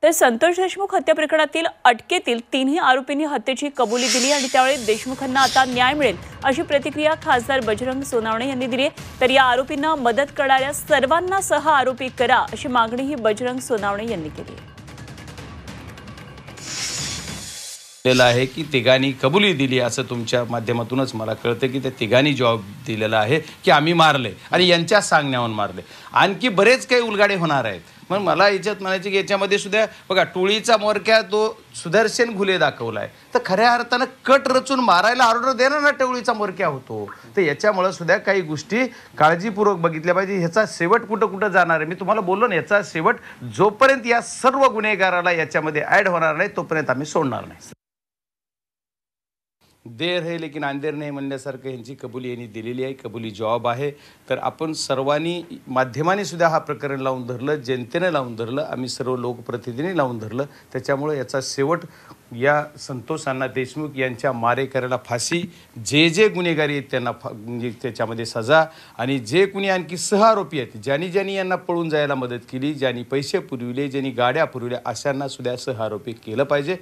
तर संतोष देशमुख हत्या प्रकरणातील अटकेतील तिन्ही आरोपींनी हत्येची कबुली दिली आणि त्यावेळी देशमुखांना आता न्याय मिळेल अशी प्रतिक्रिया खासदार बजरंग सोनावणे यांनी दिली आहे। तर या आरोपींना मदत करणाऱ्या सर्वांना सह आरोपी करा अशी मागणीही बजरंग सोनावणे यांनी केली आहे की तिघांनी कबुली दिली असं तुमच्या माध्यमातूनच मला कळतं की ते तिघांनी जवाब दिलेला आहे की आम्ही मारले आणि यांच्या सांगण्यावरून मारले। आणखी बरेच काही उलगाडे होणार आहेत। मग मला याच्यात म्हणायचे की याच्यामध्ये सुद्धा बघा टोळीचा मोरक्या तो सुदर्शन घुले दाखवलाय तर खऱ्या अर्थानं कट रचून मारायला ऑर्डर देणारा टोळीचा मोरक्या होतो। तर याच्यामुळे सुद्धा काही गोष्टी काळजीपूर्वक बघितल्या पाहिजे। ह्याचा शेवट कुठं जाणार आहे मी तुम्हाला बोललो ना, याचा शेवट जोपर्यंत या सर्व गुन्हेगाराला याच्यामध्ये ऍड होणार नाही तोपर्यंत आम्ही सोडणार नाही। देर है लेकिन अंधेर नाही म्हणल्यासारखं यांची कबुली यांनी दिलेली आहे, कबुली जवाब आहे। तर आपण सर्वांनी माध्यमांनी सुद्धा हा प्रकरण लावून धरलं, जनतेने लावून धरलं, आम्ही सर्व लोकप्रतिनिधींनी लावून धरलं। त्याच्यामुळे याचा शेवट या संतोष अण्णा देशमुख यांच्या मारेकऱ्याला फाशी, जे गुन्हेगारी आहेत त्यांना म्हणजे त्याच्यामध्ये सजा आणि जे कुणी आणखी सहआरोपी आहेत ज्यांनी यांना पळून जायला मदत केली, ज्यांनी पैसे पुरविले, ज्यांनी गाड्या पुरविल्या अशांना सुद्धा सहआरोपी केलं पाहिजे।